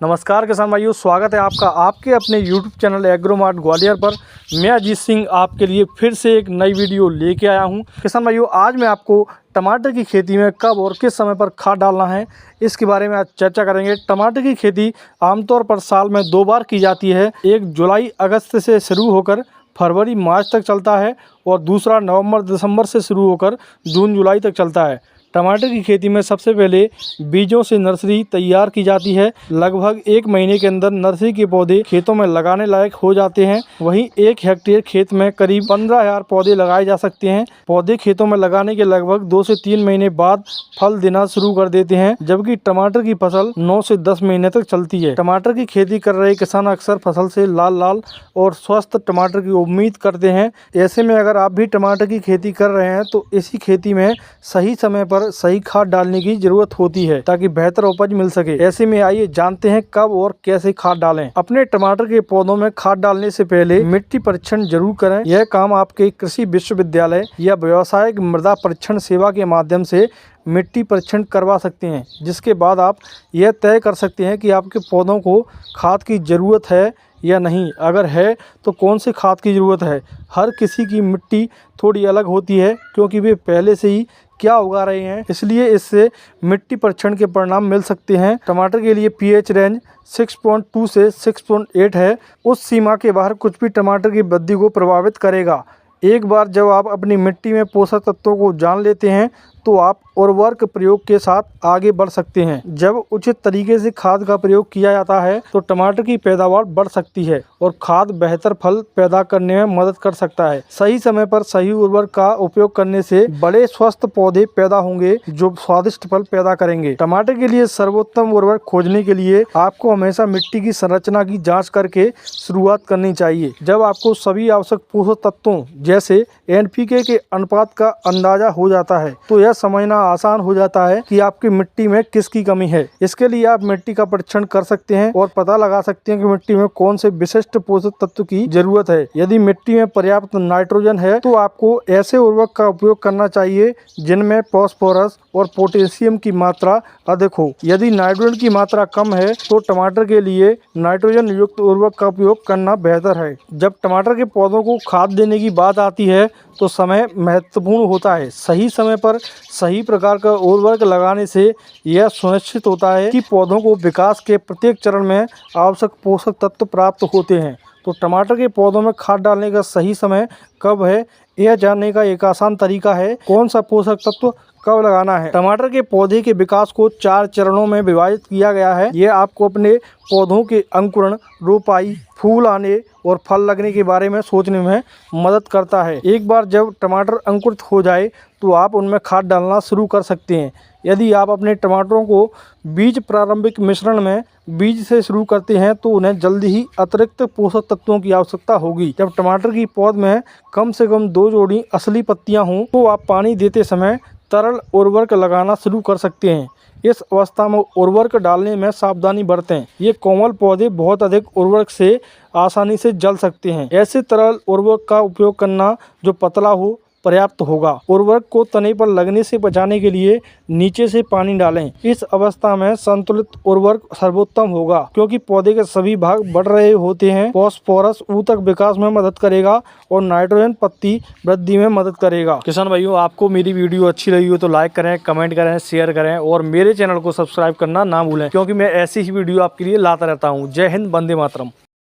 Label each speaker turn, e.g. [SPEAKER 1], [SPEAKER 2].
[SPEAKER 1] नमस्कार किसान भाइयों, स्वागत है आपका आपके अपने YouTube चैनल एग्रोमार्ट ग्वालियर पर। मैं अजीत सिंह आपके लिए फिर से एक नई वीडियो लेके आया हूं। किसान भाइयों, आज मैं आपको टमाटर की खेती में कब और किस समय पर खाद डालना है इसके बारे में आज चर्चा करेंगे। टमाटर की खेती आमतौर पर साल में 2 बार की जाती है। एक जुलाई अगस्त से शुरू होकर फरवरी मार्च तक चलता है और दूसरा नवंबर दिसंबर से शुरू होकर जून जुलाई तक चलता है। टमाटर की खेती में सबसे पहले बीजों से नर्सरी तैयार की जाती है। लगभग 1 महीने के अंदर नर्सरी के पौधे खेतों में लगाने लायक हो जाते हैं। वहीं 1 हेक्टेयर खेत में करीब 15,000 पौधे लगाए जा सकते हैं। पौधे खेतों में लगाने के लगभग 2 से 3 महीने बाद फल देना शुरू कर देते हैं, जबकि टमाटर की फसल 9 से 10 महीने तक चलती है। टमाटर की खेती कर रहे किसान अक्सर फसल से लाल लाल और स्वस्थ टमाटर की उम्मीद करते हैं। ऐसे में अगर आप भी टमाटर की खेती कर रहे हैं तो इसी खेती में सही समय पर सही खाद डालने की जरूरत होती है ताकि बेहतर उपज मिल सके। ऐसे में आइए जानते हैं कब और कैसे खाद डालें। अपने टमाटर के पौधों में खाद डालने से पहले मिट्टी परीक्षण जरूर करें। यह काम आपके कृषि विश्वविद्यालय या व्यावसायिक मृदा परीक्षण सेवा के माध्यम से मिट्टी परीक्षण करवा सकते हैं, जिसके बाद आप यह तय कर सकते हैं कि आपके पौधों को खाद की ज़रूरत है या नहीं। अगर है तो कौन से खाद की ज़रूरत है। हर किसी की मिट्टी थोड़ी अलग होती है क्योंकि वे पहले से ही क्या उगा रहे हैं, इसलिए इससे मिट्टी परीक्षण के परिणाम मिल सकते हैं। टमाटर के लिए पीएच रेंज 6.2 से 6.8 है। उस सीमा के बाहर कुछ भी टमाटर की वृद्धि को प्रभावित करेगा। एक बार जब आप अपनी मिट्टी में पोषक तत्वों को जान लेते हैं तो आप उर्वरक प्रयोग के साथ आगे बढ़ सकते हैं। जब उचित तरीके से खाद का प्रयोग किया जाता है तो टमाटर की पैदावार बढ़ सकती है और खाद बेहतर फल पैदा करने में मदद कर सकता है। सही समय पर सही उर्वरक का उपयोग करने से बड़े स्वस्थ पौधे पैदा होंगे जो स्वादिष्ट फल पैदा करेंगे। टमाटर के लिए सर्वोत्तम उर्वरक खोजने के लिए आपको हमेशा मिट्टी की संरचना की जाँच करके शुरुआत करनी चाहिए। जब आपको सभी आवश्यक पोषक तत्वों जैसे NPK के अनुपात का अंदाजा हो जाता है तो यह समझना आसान हो जाता है कि आपकी मिट्टी में किसकी कमी है। इसके लिए आप मिट्टी का परीक्षण कर सकते हैं और पता लगा सकते हैं कि मिट्टी में कौन से विशिष्ट पोषक तत्व की जरूरत है। यदि मिट्टी में पर्याप्त नाइट्रोजन है तो आपको ऐसे उर्वरक का उपयोग करना चाहिए जिनमें फास्फोरस और पोटेशियम की मात्रा अधिक हो। यदि नाइट्रोजन की मात्रा कम है तो टमाटर के लिए नाइट्रोजन युक्त उर्वरक का उपयोग करना बेहतर है। जब टमाटर के पौधों को खाद देने की बात आती है तो समय महत्वपूर्ण होता है। सही समय पर सही प्रकार का उर्वरक लगाने से यह सुनिश्चित होता है कि पौधों को विकास के प्रत्येक चरण में आवश्यक पोषक तत्व प्राप्त होते हैं। तो टमाटर के पौधों में खाद डालने का सही समय कब है, यह जानने का एक आसान तरीका है कौन सा पोषक तत्व कब लगाना है। टमाटर के पौधे के विकास को 4 चरणों में विभाजित किया गया है। यह आपको अपने पौधों के अंकुरण, रोपाई, फूल आने और फल लगने के बारे में सोचने में मदद करता है। एक बार जब टमाटर अंकुरित हो जाए तो आप उनमें खाद डालना शुरू कर सकते हैं। यदि आप अपने टमाटरों को बीज प्रारंभिक मिश्रण में बीज से शुरू करते हैं तो उन्हें जल्दी ही अतिरिक्त पोषक तत्वों की आवश्यकता होगी। जब टमाटर की पौध में कम से कम 2 जोड़ी असली पत्तियां हों तो आप पानी देते समय तरल उर्वरक लगाना शुरू कर सकते हैं। इस अवस्था में उर्वरक डालने में सावधानी बरतें। ये कोमल पौधे बहुत अधिक उर्वरक से आसानी से जल सकते हैं। ऐसे तरल उर्वरक का उपयोग करना जो पतला हो पर्याप्त होगा। उर्वरक को तने पर लगने से बचाने के लिए नीचे से पानी डालें। इस अवस्था में संतुलित उर्वरक सर्वोत्तम होगा क्योंकि पौधे के सभी भाग बढ़ रहे होते हैं। फास्फोरस ऊतक विकास में मदद करेगा और नाइट्रोजन पत्ती वृद्धि में मदद करेगा। किसान भाइयों, आपको मेरी वीडियो अच्छी लगी हो तो लाइक करें, कमेंट करें, शेयर करें और मेरे चैनल को सब्सक्राइब करना ना भूलें क्योंकि मैं ऐसी ही वीडियो आपके लिए लाता रहता हूँ। जय हिंद, वंदे मातरम।